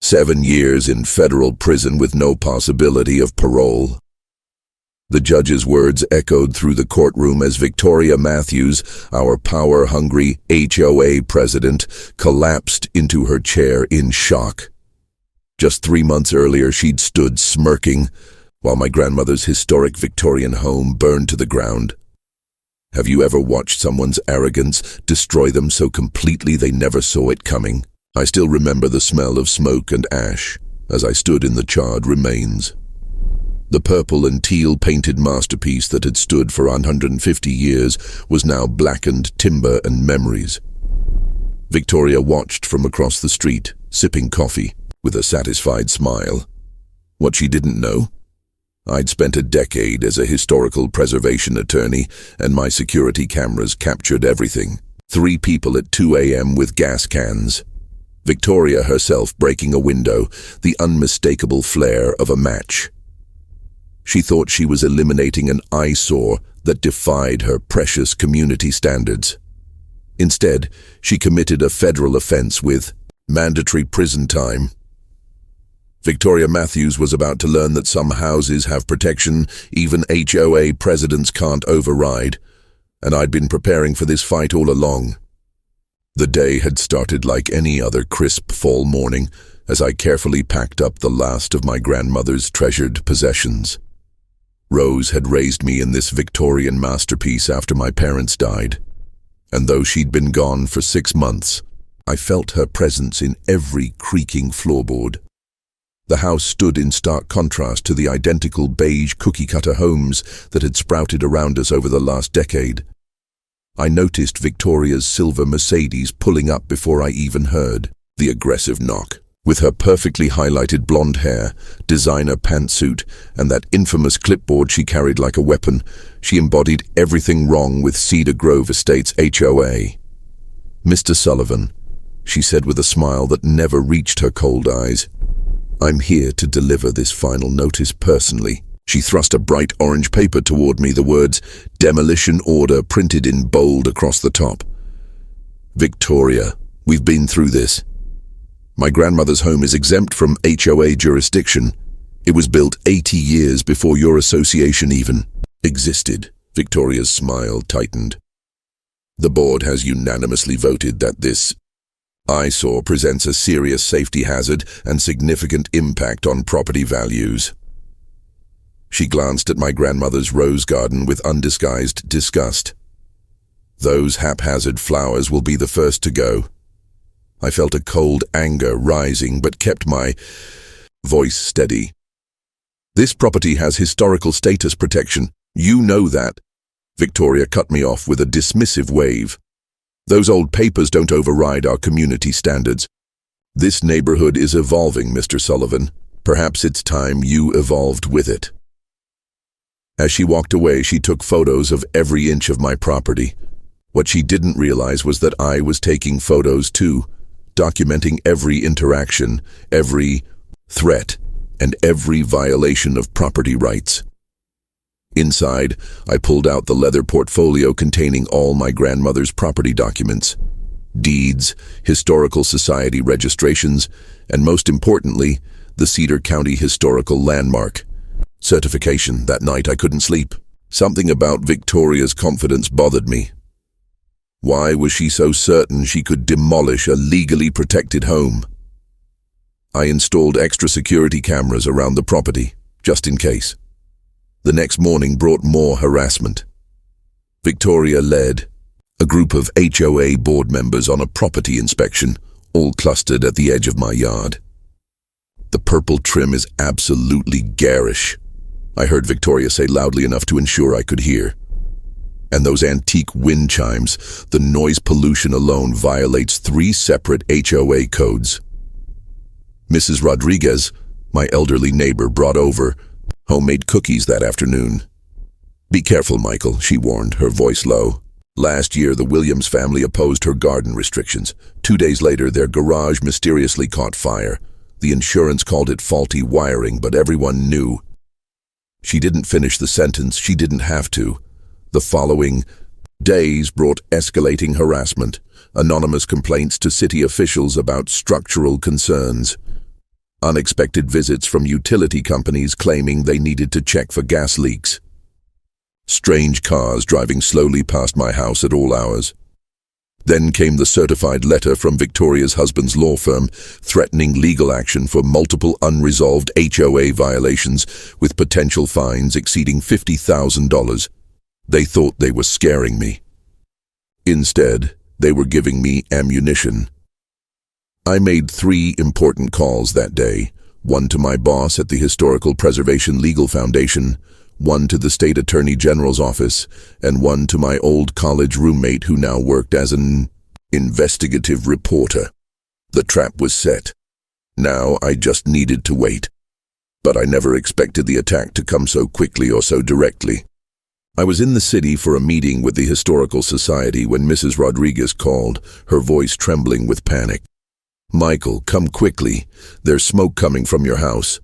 7 years in federal prison with no possibility of parole. The judge's words echoed through the courtroom as Victoria Matthews, our power-hungry HOA president, collapsed into her chair in shock. Just 3 months earlier, she'd stood smirking, while my grandmother's historic Victorian home burned to the ground. Have you ever watched someone's arrogance destroy them so completely they never saw it coming? I still remember the smell of smoke and ash as I stood in the charred remains. The purple and teal-painted masterpiece that had stood for 150 years was now blackened timber and memories. Victoria watched from across the street, sipping coffee, with a satisfied smile. What she didn't know? I'd spent a decade as a historical preservation attorney, and my security cameras captured everything. 3 people at 2 a.m. with gas cans. Victoria herself breaking a window, the unmistakable flare of a match. She thought she was eliminating an eyesore that defied her precious community standards. Instead, she committed a federal offense with mandatory prison time. Victoria Matthews was about to learn that some houses have protection even HOA presidents can't override, and I'd been preparing for this fight all along. The day had started like any other crisp fall morning as I carefully packed up the last of my grandmother's treasured possessions. Rose had raised me in this Victorian masterpiece after my parents died, and though she'd been gone for 6 months, I felt her presence in every creaking floorboard. The house stood in stark contrast to the identical beige cookie-cutter homes that had sprouted around us over the last decade. I noticed Victoria's silver Mercedes pulling up before I even heard the aggressive knock. With her perfectly highlighted blonde hair, designer pantsuit, and that infamous clipboard she carried like a weapon, she embodied everything wrong with Cedar Grove Estates HOA. "Mr. Sullivan," she said with a smile that never reached her cold eyes, "I'm here to deliver this final notice personally." She thrust a bright orange paper toward me, the words "Demolition Order" printed in bold across the top. "Victoria, we've been through this. My grandmother's home is exempt from HOA jurisdiction. It was built 80 years before your association even existed." Victoria's smile tightened. "The board has unanimously voted that this eyesore presents a serious safety hazard and significant impact on property values." She glanced at my grandmother's rose garden with undisguised disgust. "Those haphazard flowers will be the first to go." I felt a cold anger rising, but kept my voice steady. "This property has historical status protection. You know that." Victoria cut me off with a dismissive wave. "Those old papers don't override our community standards. This neighborhood is evolving, Mr. Sullivan. Perhaps it's time you evolved with it." As she walked away, she took photos of every inch of my property. What she didn't realize was that I was taking photos too, documenting every interaction, every threat, and every violation of property rights. Inside, I pulled out the leather portfolio containing all my grandmother's property documents, deeds, historical society registrations, and most importantly, the Cedar County Historical Landmark certification. That night I couldn't sleep. Something about Victoria's confidence bothered me. Why was she so certain she could demolish a legally protected home? I installed extra security cameras around the property, just in case. The next morning brought more harassment. Victoria led a group of HOA board members on a property inspection, all clustered at the edge of my yard. "The purple trim is absolutely garish," I heard Victoria say loudly enough to ensure I could hear. "And those antique wind chimes, the noise pollution alone violates 3 separate HOA codes." Mrs. Rodriguez, my elderly neighbor, brought over homemade cookies that afternoon. "Be careful, Michael," she warned, her voice low. Last year, the Williams family opposed her garden restrictions. 2 days later, their garage mysteriously caught fire. The insurance called it faulty wiring, but everyone knew. She didn't finish the sentence. She didn't have to. The following days brought escalating harassment, anonymous complaints to city officials about structural concerns. Unexpected visits from utility companies claiming they needed to check for gas leaks. Strange cars driving slowly past my house at all hours. Then came the certified letter from Victoria's husband's law firm threatening legal action for multiple unresolved HOA violations with potential fines exceeding $50,000. They thought they were scaring me. Instead, they were giving me ammunition. I made 3 important calls that day, one to my boss at the Historical Preservation Legal Foundation, one to the State Attorney General's office, and one to my old college roommate who now worked as an investigative reporter. The trap was set. Now I just needed to wait. But I never expected the attack to come so quickly or so directly. I was in the city for a meeting with the Historical Society when Mrs. Rodriguez called, her voice trembling with panic. "Michael, come quickly. There's smoke coming from your house."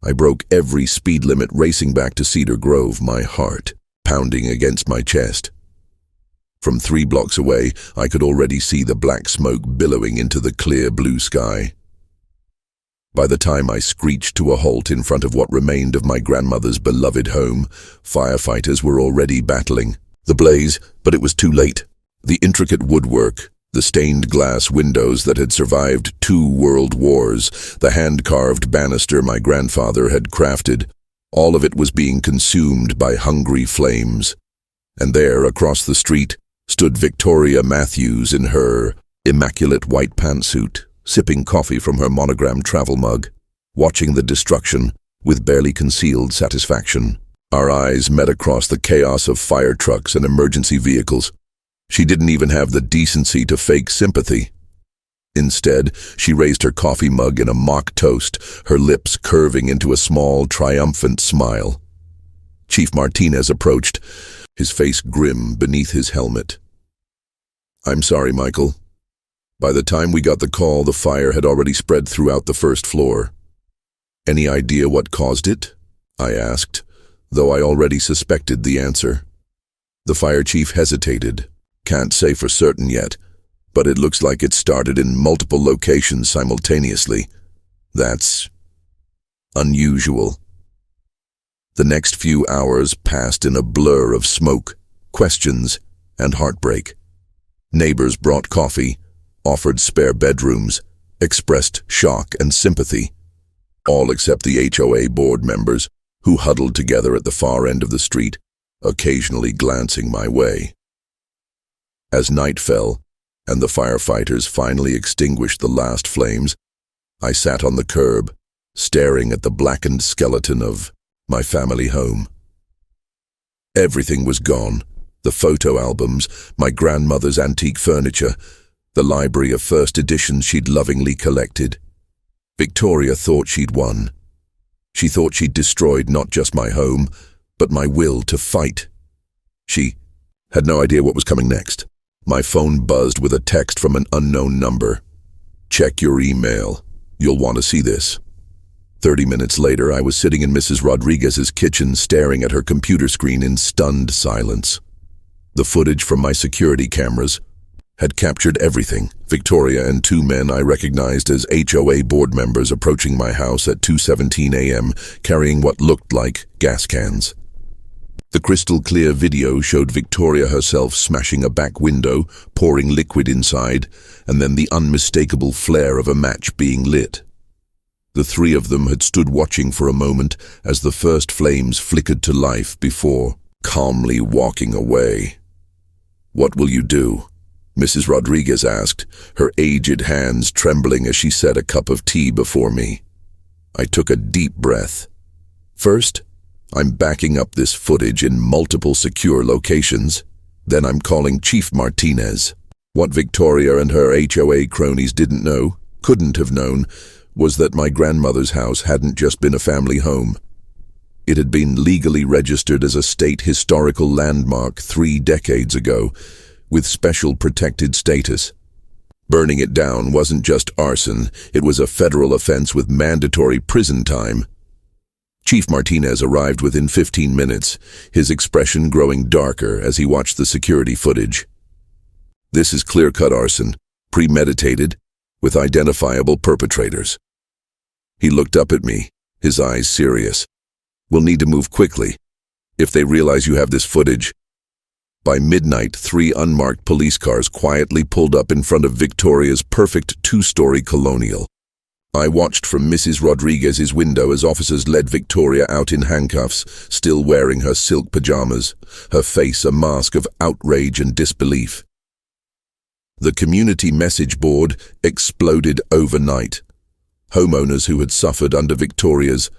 I broke every speed limit racing back to Cedar Grove, my heart pounding against my chest. From 3 blocks away, I could already see the black smoke billowing into the clear blue sky. By the time I screeched to a halt in front of what remained of my grandmother's beloved home, firefighters were already battling the blaze, but it was too late. The intricate woodwork, the stained glass windows that had survived 2 world wars, the hand-carved banister my grandfather had crafted, all of it was being consumed by hungry flames. And there, across the street, stood Victoria Matthews in her immaculate white pantsuit, sipping coffee from her monogrammed travel mug, watching the destruction with barely concealed satisfaction. Our eyes met across the chaos of fire trucks and emergency vehicles. She didn't even have the decency to fake sympathy. Instead, she raised her coffee mug in a mock toast, her lips curving into a small, triumphant smile. Chief Martinez approached, his face grim beneath his helmet. "I'm sorry, Michael. By the time we got the call, the fire had already spread throughout the first floor." "Any idea what caused it?" I asked, though I already suspected the answer. The fire chief hesitated. "Can't say for certain yet, but it looks like it started in multiple locations simultaneously. That's unusual." The next few hours passed in a blur of smoke, questions, and heartbreak. Neighbors brought coffee, offered spare bedrooms, expressed shock and sympathy, all except the HOA board members, who huddled together at the far end of the street, occasionally glancing my way. As night fell, and the firefighters finally extinguished the last flames, I sat on the curb, staring at the blackened skeleton of my family home. Everything was gone. The photo albums, my grandmother's antique furniture, the library of first editions she'd lovingly collected. Victoria thought she'd won. She thought she'd destroyed not just my home, but my will to fight. She had no idea what was coming next. My phone buzzed with a text from an unknown number. "Check your email. You'll want to see this." 30 minutes later, I was sitting in Mrs. Rodriguez's kitchen staring at her computer screen in stunned silence. The footage from my security cameras had captured everything. Victoria and 2 men I recognized as HOA board members approaching my house at 2:17 a.m., carrying what looked like gas cans. The crystal-clear video showed Victoria herself smashing a back window, pouring liquid inside, and then the unmistakable flare of a match being lit. The 3 of them had stood watching for a moment as the first flames flickered to life before calmly walking away. "What will you do?" Mrs. Rodriguez asked, her aged hands trembling as she set a cup of tea before me. I took a deep breath. "First, I'm backing up this footage in multiple secure locations. Then I'm calling Chief Martinez." What Victoria and her HOA cronies didn't know, couldn't have known, was that my grandmother's house hadn't just been a family home. It had been legally registered as a state historical landmark 3 decades ago, with special protected status. Burning it down wasn't just arson, it was a federal offense with mandatory prison time. Chief Martinez arrived within 15 minutes, his expression growing darker as he watched the security footage. "This is clear-cut arson, premeditated, with identifiable perpetrators." He looked up at me, his eyes serious. "We'll need to move quickly. If they realize you have this footage." By midnight, 3 unmarked police cars quietly pulled up in front of Victoria's perfect 2-story colonial. I watched from Mrs. Rodriguez's window as officers led Victoria out in handcuffs, still wearing her silk pajamas, her face a mask of outrage and disbelief. The community message board exploded overnight. Homeowners who had suffered under Victoria's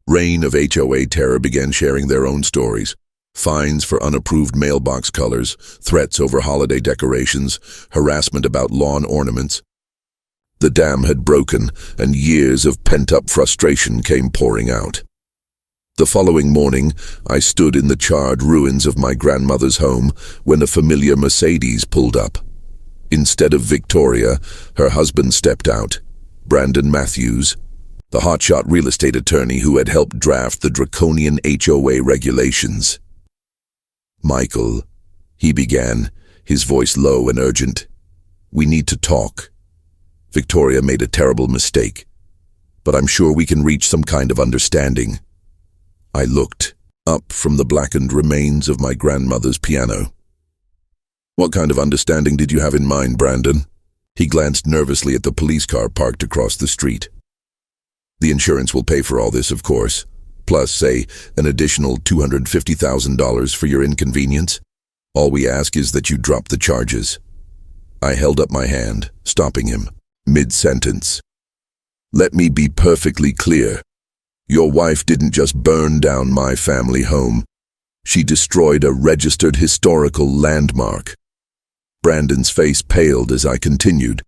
reign of HOA terror began sharing their own stories. Fines for unapproved mailbox colors, threats over holiday decorations, harassment about lawn ornaments. The dam had broken, and years of pent-up frustration came pouring out. The following morning, I stood in the charred ruins of my grandmother's home when a familiar Mercedes pulled up. Instead of Victoria, her husband stepped out, Brandon Matthews, the hotshot real estate attorney who had helped draft the draconian HOA regulations. "Michael," he began, his voice low and urgent, "we need to talk. Victoria made a terrible mistake, but I'm sure we can reach some kind of understanding." I looked up from the blackened remains of my grandmother's piano. "What kind of understanding did you have in mind, Brandon?" He glanced nervously at the police car parked across the street. "The insurance will pay for all this, of course, plus, say, an additional $250,000 for your inconvenience. All we ask is that you drop the charges." I held up my hand, stopping him, mid-sentence. "Let me be perfectly clear. Your wife didn't just burn down my family home. She destroyed a registered historical landmark." Brandon's face paled as I continued.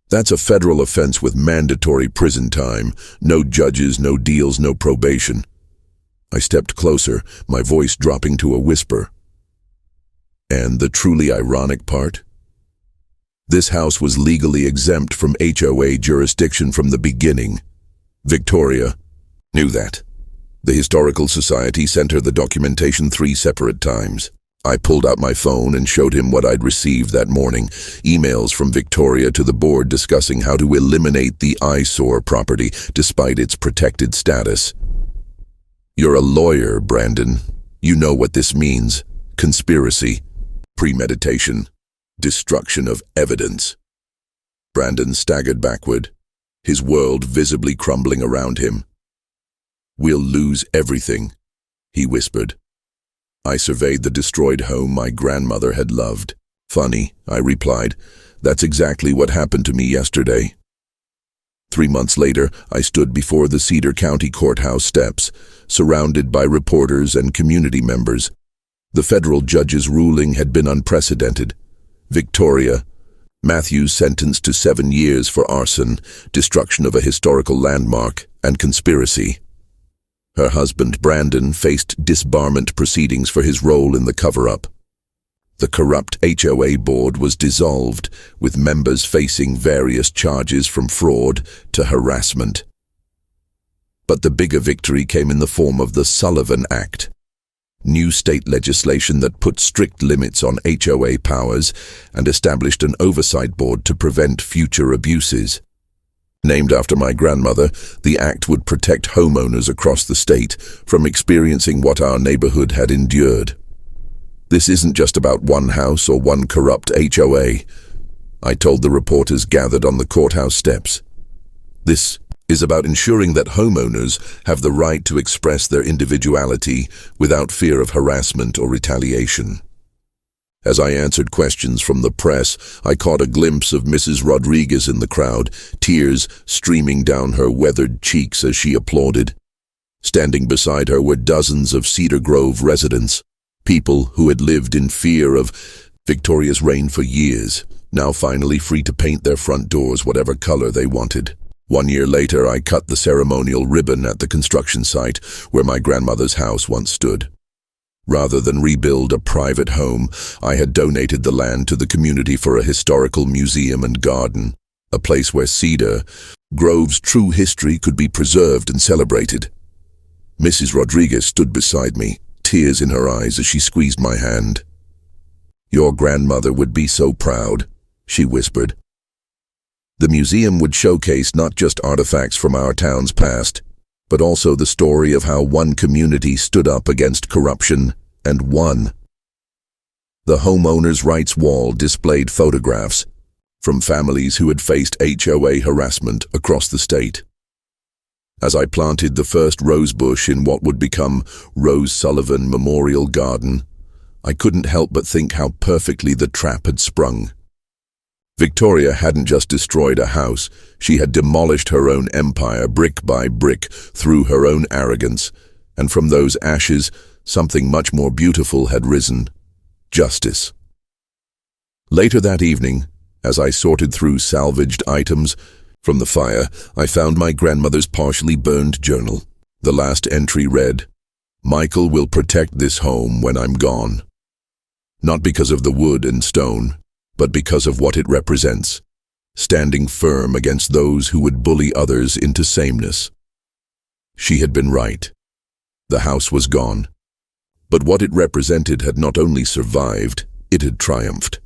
"That's a federal offense with mandatory prison time. No judges, no deals, no probation." I stepped closer, my voice dropping to a whisper. "And the truly ironic part? This house was legally exempt from HOA jurisdiction from the beginning. Victoria knew that. The Historical Society sent her the documentation 3 separate times. I pulled out my phone and showed him what I'd received that morning, emails from Victoria to the board discussing how to eliminate the eyesore property despite its protected status. "You're a lawyer, Brandon. You know what this means. Conspiracy, premeditation, destruction of evidence." Brandon staggered backward, his world visibly crumbling around him. "We'll lose everything," he whispered. I surveyed the destroyed home my grandmother had loved. "Funny," I replied. "That's exactly what happened to me yesterday." 3 months later, I stood before the Cedar County Courthouse steps, surrounded by reporters and community members. The federal judge's ruling had been unprecedented. Victoria Matthews sentenced to 7 years for arson, destruction of a historical landmark, and conspiracy. Her husband, Brandon, faced disbarment proceedings for his role in the cover-up. The corrupt HOA board was dissolved, with members facing various charges from fraud to harassment. But the bigger victory came in the form of the Sullivan Act, new state legislation that put strict limits on HOA powers and established an oversight board to prevent future abuses. Named after my grandmother, the act would protect homeowners across the state from experiencing what our neighborhood had endured. "This isn't just about one house or one corrupt HOA," I told the reporters gathered on the courthouse steps. "This is about ensuring that homeowners have the right to express their individuality without fear of harassment or retaliation." As I answered questions from the press, I caught a glimpse of Mrs. Rodriguez in the crowd, tears streaming down her weathered cheeks as she applauded. Standing beside her were dozens of Cedar Grove residents, people who had lived in fear of Victoria's reign for years, now finally free to paint their front doors whatever color they wanted. 1 year later, I cut the ceremonial ribbon at the construction site where my grandmother's house once stood. Rather than rebuild a private home, I had donated the land to the community for a historical museum and garden, a place where Cedar Grove's true history could be preserved and celebrated. Mrs. Rodriguez stood beside me, tears in her eyes as she squeezed my hand. "Your grandmother would be so proud," she whispered. The museum would showcase not just artifacts from our town's past, but also the story of how one community stood up against corruption and won. The Homeowners' Rights Wall displayed photographs from families who had faced HOA harassment across the state. As I planted the first rose bush in what would become Rose Sullivan Memorial Garden, I couldn't help but think how perfectly the trap had sprung. Victoria hadn't just destroyed a house, she had demolished her own empire brick by brick through her own arrogance, and from those ashes, something much more beautiful had risen: justice. Later that evening, as I sorted through salvaged items from the fire, I found my grandmother's partially burned journal. The last entry read, "Michael will protect this home when I'm gone." Not because of the wood and stone, but because of what it represents, standing firm against those who would bully others into sameness. She had been right. The house was gone. But what it represented had not only survived, it had triumphed.